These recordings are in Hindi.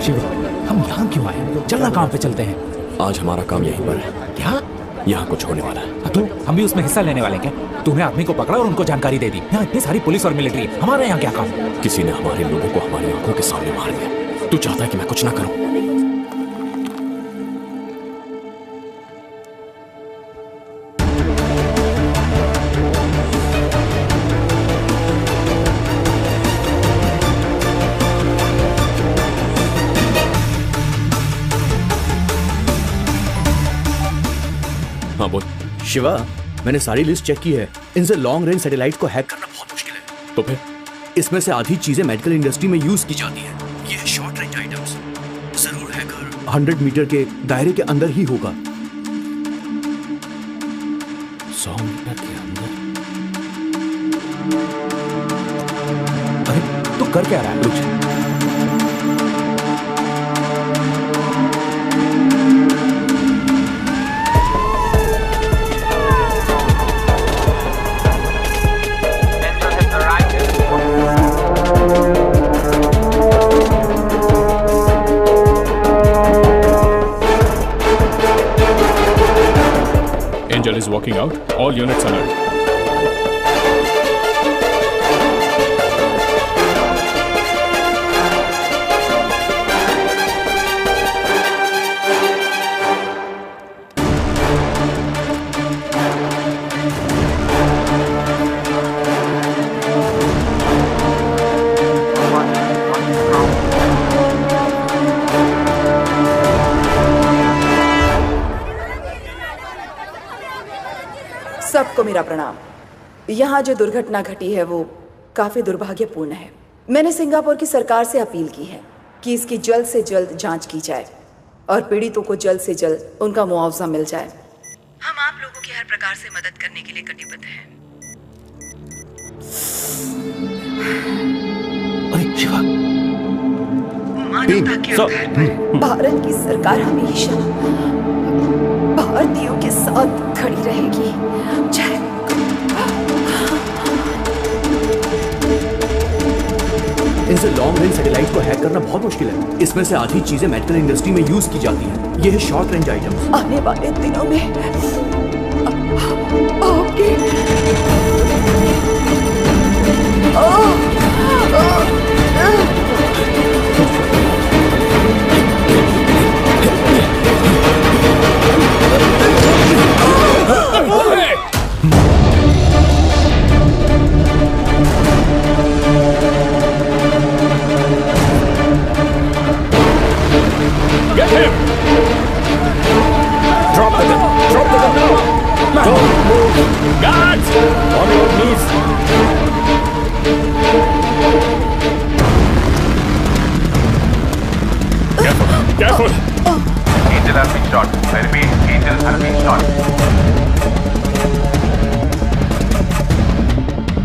शिव, हम यहाँ क्यों आए? चलना काम पे चलते हैं। आज हमारा काम यहीं पर है। क्या? यहाँ कुछ होने वाला है। तो हम भी उसमें हिस्सा लेने वाले हैं क्या? तूने आदमी को पकड़ा और उनको जानकारी दे दी। यहाँ इतनी सारी पुलिस और मिलिट्री, हमारे यहाँ क्या काम? किसी ने हमारे लोगों को हमारी आंखों के सामने मार दिया। तू चाहता है कि मैं कुछ ना करूं? हाँ बोल। शिवा, मैंने सारी लिस्ट चेक की है। इनसे लॉन्ग रेंज सैटेलाइट को हैक करना बहुत मुश्किल है। तो फिर इसमें से आधी चीजें मेडिकल इंडस्ट्री में यूज की जाती हैं। ये शॉर्ट रेंज आइटम्स जरूर हैकर 100 मीटर के दायरे के अंदर ही होगा। 100 मीटर के अंदर? अरे तू कर क्या रहा है? रुक जा। Angel is walking out. All units alert. सबको मेरा प्रणाम। यहाँ जो दुर्घटना घटी है वो काफी दुर्भाग्यपूर्ण है। मैंने सिंगापुर की सरकार से अपील की है कि इसकी जल्द से जल्द जांच की जाए और पीड़ितों को जल्द से जल्द उनका मुआवजा मिल जाए। हम आप लोगों की हर प्रकार से मदद करने के लिए कटिबद्ध हैं। अरे शिवा, मानवता के आधार भारत की सरकार हमेशा भारतीयों के साथ खड़ी रहेगी। जय। इनसे लॉन्ग रेंज सैटेलाइट को हैक करना बहुत मुश्किल है। इसमें से आधी चीजें मेडिकल इंडस्ट्री में यूज की जाती हैं। ये है शॉर्ट रेंज आइटम्स। आने वाले दिनों में आपके Get him! Drop the gun! Drop the gun! Don't move! Guards! On your knees! Careful! Careful! Angel has been shot. I repeat, Angel has been shot.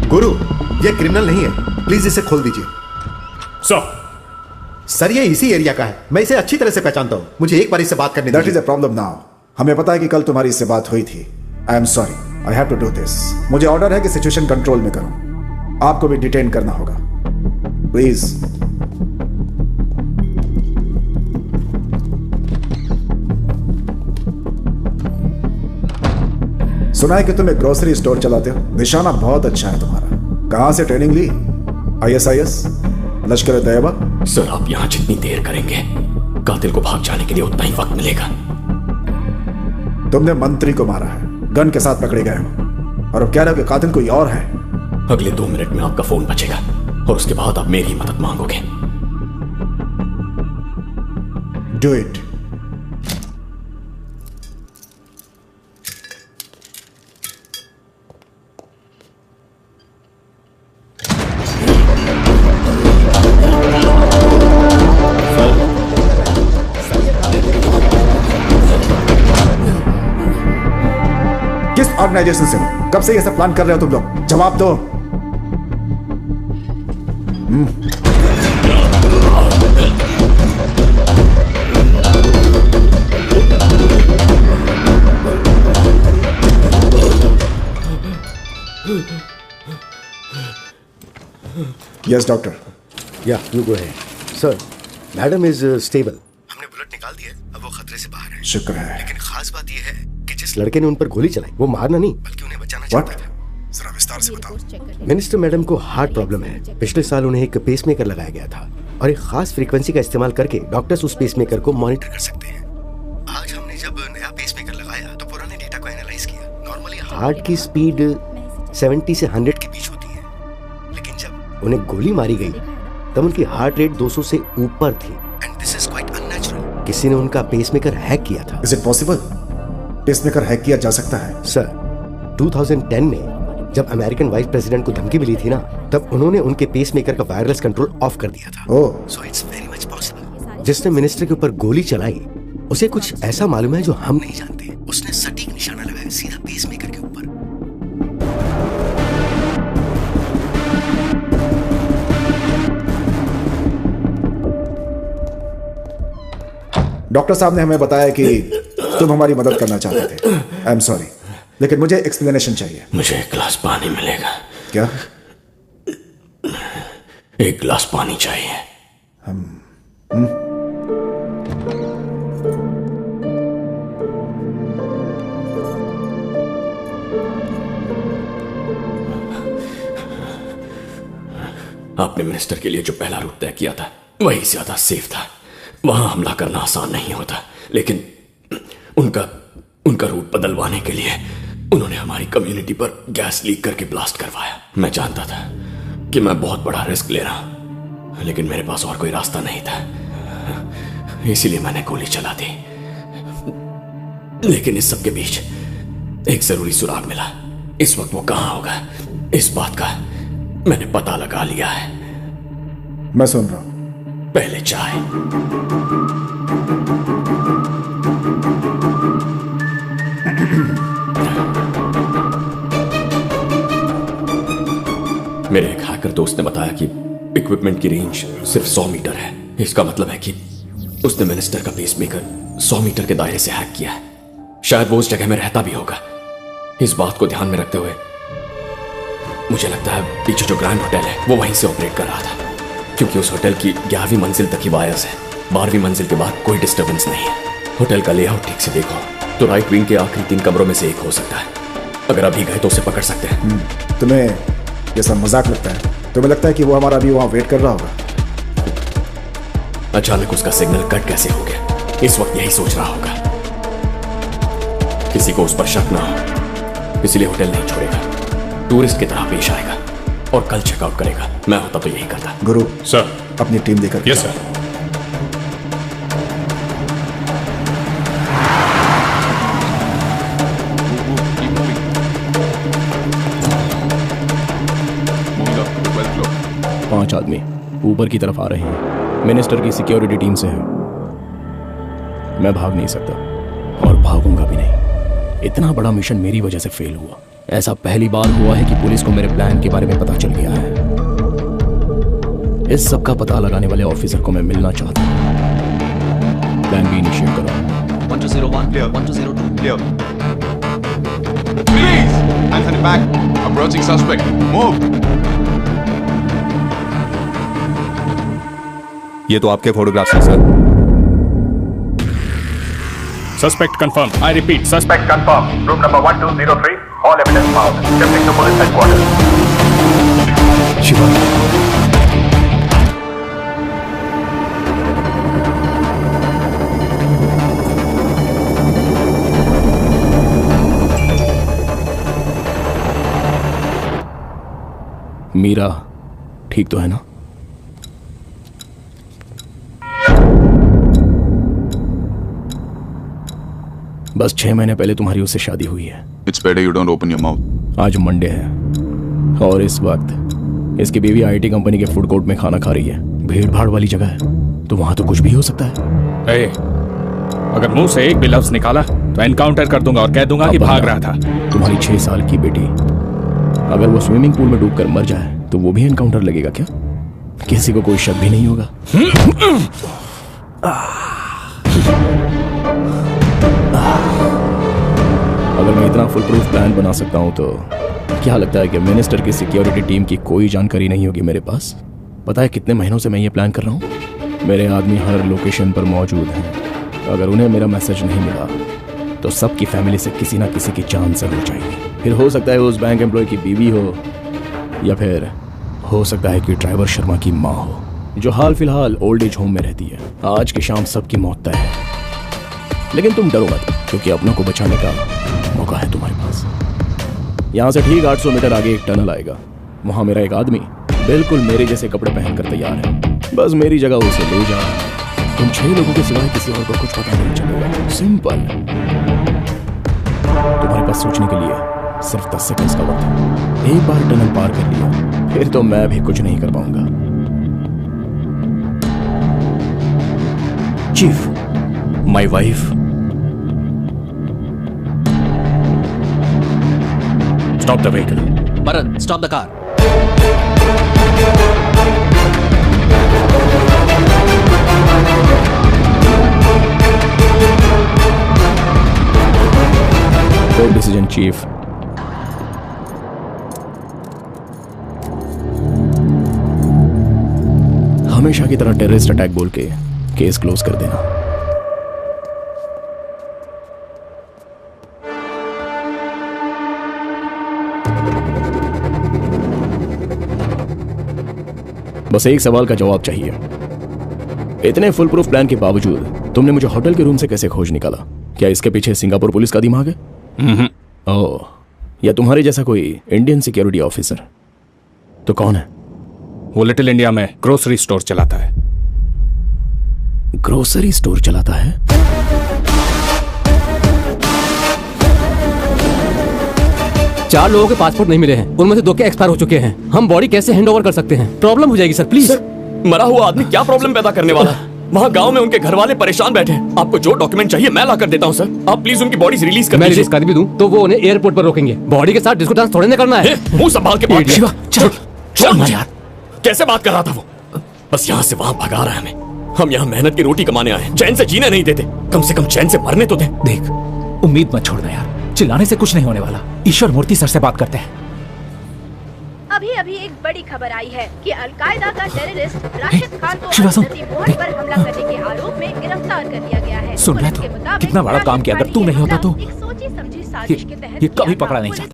गुरु, ये क्रिमिनल नहीं है। प्लीज इसे खोल दीजिए। So, सर ये इसी एरिया का है। मैं इसे अच्छी तरह से पहचानता हूँ। मुझे एक बार इससे बात करने that is a problem now. हमें पता है कि कल तुम्हारी इससे बात हुई थी। I am sorry, I have to do this. मुझे ऑर्डर है कि सिचुएशन कंट्रोल में करूं। आपको भी डिटेन करना होगा, प्लीज। सुना है कि तुम एक ग्रोसरी स्टोर चलाते हो। निशाना बहुत अच्छा है तुम्हारा। कहां से ट्रेनिंग ली? ISIS, लश्कर तैयबा? सर, आप यहाँ जितनी देर करेंगे कातिल को भाग जाने के लिए उतना ही वक्त मिलेगा। तुमने मंत्री को मारा है, गन के साथ पकड़े गए हो, और अब कह रहे हो कि कातिल कोई और है। अगले 2 मिनट में आपका फोन बचेगा और उसके बाद आप मेरी मदद मांगोगे। Do it. किस ऑर्गेनाइजेशन से हो? कब से ये सब प्लान कर रहे हो तुम लोग? जवाब दो। Yes, doctor. Yeah, you go ahead. Sir, madam is stable. हमने बुलेट निकाल दी है, अब वो खतरे से बाहर है। शुक्र है। लेकिन खास बात यह है कि जिस लड़के ने उन पर गोली चलाई वो मारना नहीं बल्कि उन्हें बचाना चाहता था। जरा विस्तार से बताओ। मिनिस्टर मैडम को हार्ट प्रॉब्लम है। पिछले साल उन्हें एक पेसमेकर लगाया गया था और एक खास फ्रीक्वेंसी का इस्तेमाल करके डॉक्टर्स उस पेसमेकर को मॉनिटर कर सकते हैं। आज हमने जब नया पेसमेकर लगाया तो पुराने डेटा को एनालाइज किया। नॉर्मली हार्ट की स्पीड 70 से 100 के बीच होती है, लेकिन जब उन्हें गोली मारी गई तब उनकी हार्ट रेट 200 से ऊपर थी। And this is quite unnatural. किसी ने उनका पेसमेकर हैक किया था। Is it possible? Pacemaker hack किया जा सकता है? सर 2010 में जब अमेरिकन वाइस प्रेसिडेंट को धमकी मिली थी ना, तब उन्होंने उनके पेसमेकर का वायरलेस कंट्रोल ऑफ कर दिया था। Oh, so it's very much possible. जिसने मिनिस्टर के ऊपर गोली चलाई उसे कुछ ऐसा मालूम है जो हम नहीं जानते। उसने सटीक निशाना लगाया सीधा पेसमेकर के ऊपर। डॉक्टर साहब ने हमें बताया कि तुम हमारी मदद करना चाहते थे। आई एम सॉरी, लेकिन मुझे एक्सप्लेनेशन चाहिए। मुझे एक गिलास पानी मिलेगा क्या? एक गिलास पानी चाहिए। आपने मिनिस्टर के लिए जो पहला रूट तय किया था वही ज्यादा सेफ था। वहां हमला करना आसान नहीं होता, लेकिन उनका रूट बदलवाने के लिए उन्होंने हमारी कम्युनिटी पर गैस लीक करके ब्लास्ट करवाया। मैं जानता था कि मैं बहुत बड़ा रिस्क ले रहा हूं, लेकिन मेरे पास और कोई रास्ता नहीं था, इसीलिए मैंने गोली चला दी। लेकिन इस सब के बीच एक जरूरी सुराग मिला। इस वक्त वो कहां होगा इस बात का मैंने पता लगा लिया है। मैं सुन रहा हूं। पहले चाय। मेरे एक हैकर दोस्त ने बताया कि इक्विपमेंट की रेंज सिर्फ 100 मीटर है। इसका मतलब है कि उसने मिनिस्टर का पेसमेकर 100 मीटर के दायरे से हैक किया है। शायद वो उस जगह में रहता भी होगा। इस बात को ध्यान में रखते हुए मुझे लगता है पीछे जो ग्रैंड होटल है वो वहीं से ऑपरेट कर रहा था, क्योंकि उस होटल की 11वीं मंजिल तक की वायर्स है। 12वीं मंजिल के बाद कोई डिस्टर्बेंस नहीं है। होटल का लेआउट ठीक से देखो तो राइट विंग के आखिरी 3 कमरों में से एक हो सकता है। अगर अभी गए तो उसे पकड़ सकते हैं। तुम्हें ये सब मजाक लगता है? तुम्हें लगता है कि वो हमारा अभी वहां वेट कर रहा होगा? अचानक उसका सिग्नल कट कैसे हो गया, इस वक्त यही सोच रहा होगा। किसी को उस पर शक ना हो, इसलिए होटल नहीं छोड़ेगा। टूरिस्ट की तरह पेश आएगा और कल चेकआउट करेगा। मैं होता तो यही करता। गुरु सर, अपनी टीम देकर। Yes sir. पांच आदमी ऊपर की तरफ आ रहे हैं। मिनिस्टर की सिक्योरिटी टीम से है। मैं भाग नहीं सकता और भागूंगा भी नहीं। इतना बड़ा मिशन मेरी वजह से फेल हुआ। ऐसा पहली बार हुआ है कि पुलिस को मेरे प्लान के बारे में पता चल गया है। इस सब का पता लगाने वाले ऑफिसर को मैं मिलना चाहता हूं। प्लान बी इनिशिएट करो। 1201 clear, 1202 clear. Please! Anthony back. Approaching suspect. Move! ये तो आपके फोटोग्राफ्स हैं sir. Suspect confirmed. I repeat, Suspect confirmed. Room number 1203. All evidence found. Shifting to police headquarters. Shiva, Meera ठीक तो है ना? बस 6 महीने पहले तुम्हारी उससे शादी हुई है। It's better you don't open your mouth. आज मंडे है और इस वक्त इसकी बीवी आईटी कंपनी के फूड कोर्ट में खाना खा रही है। भीड़ भाड़ वाली जगह है तो वहां तो कुछ भी हो सकता है। अगर मुंह से एक भी लफ्ज निकाला तो एनकाउंटर कर दूंगा और कह दूंगा कि भाग रहा था। तुम्हारी 6 साल की बेटी अगर वो स्विमिंग पूल में डूबकर मर जाए तो वो भी एनकाउंटर लगेगा क्या? किसी को कोई शक भी नहीं होगा। अगर मैं इतना फुल प्रूफ प्लान बना सकता हूं तो क्या लगता है कि मिनिस्टर की सिक्योरिटी टीम की कोई जानकारी नहीं होगी मेरे पास? पता है कितने महीनों से मैं ये प्लान कर रहा हूं? मेरे आदमी हर लोकेशन पर मौजूद हैं। अगर उन्हें मेरा मैसेज नहीं मिला तो सबकी फैमिली से किसी ना किसी की जान जरूर जाएगी। फिर हो सकता है उस बैंक एम्प्लॉय की बीवी हो, या फिर हो सकता है कि ड्राइवर शर्मा की माँ हो, जो हाल फिलहाल ओल्ड एज होम में रहती है। आज की शाम सबकी मौत तय है, लेकिन तुम डरो मत, क्योंकि अपनों को बचाने का मौका है तुम्हारे पास। यहाँ से ठीक 800 मीटर आगे एक टनल आएगा, वहाँ मेरा एक आदमी बिल्कुल मेरे जैसे कपड़े पहनकर तैयार है। बस मेरी जगह उसे ले जाओ। तुम 6 लोगों के सिवाय किसी और को कुछ पता नहीं चलेगा। सिंपल। तुम्हारे पास सोचने के लिए सिर्फ 10 सेकंड्स का वक्त है। एक बार टनल पार कर लिया, फिर तो मैं भी कुछ नहीं कर पाऊंगा। Chief, my wife. Stop the vehicle. Bharat, stop the car. Good decision chief. हमेशा की तरह टेररिस्ट अटैक बोल के केस क्लोज कर देना। बस एक सवाल का जवाब चाहिए। इतने फुल प्रूफ प्लान के बावजूद तुमने मुझे होटल के रूम से कैसे खोज निकाला? क्या इसके पीछे सिंगापुर पुलिस का दिमाग है? ओह, या तुम्हारे जैसा कोई इंडियन सिक्योरिटी ऑफिसर? तो कौन है? वो लिटिल इंडिया में ग्रोसरी स्टोर चलाता है। ग्रोसरी स्टोर चलाता है? चार लोगों के पासपोर्ट नहीं मिले हैं, उनमें से 2 के एक्सपायर हो चुके हैं। हम बॉडी कैसे हैंडओवर कर सकते हैं? प्रॉब्लम हो जाएगी सर, प्लीज। मरा हुआ आदमी क्या प्रॉब्लम पैदा करने वाला है? वहाँ गांव में उनके घर वाले परेशान बैठे हैं। आपको जो डॉक्यूमेंट चाहिए मैं ला कर देता हूँ सर। आप प्लीज उनकी बॉडी रिलीज कर मैं दीजिए। रिलीज कर भी दूं तो वो उन्हें एयरपोर्ट पर रोकेंगे। बॉडी के साथ डिस्को डांस थोड़े ना करना है। मुंह संभाल के बात कर। शिवा, चल छोड़ मुझे यार। कैसे बात कर रहा था वो? बस यहाँ से वहाँ भगा रहा है हमें। हम यहाँ मेहनत की रोटी कमाने आए हैं, चैन से जीने नहीं देते। कम से कम चैन से मरने तो दे। देख, उम्मीद मत छोड़ना यार, चिल्लाने से कुछ नहीं होने वाला। ईश्वर मूर्ति सर से बात करते हैं। अभी अभी एक बड़ी खबर आई है कि अलकायदा का टेररिस्ट राशिद खान को शिवा सुन। मोड़ पर हमला करने के आरोप में गिरफ्तार कर लिया गया है। सुन रहा तू, कितना बड़ा काम किया। अगर तू नहीं होता तो एक सोची समझी साजिश के तहत ये कभी पकड़ा नहीं जाता।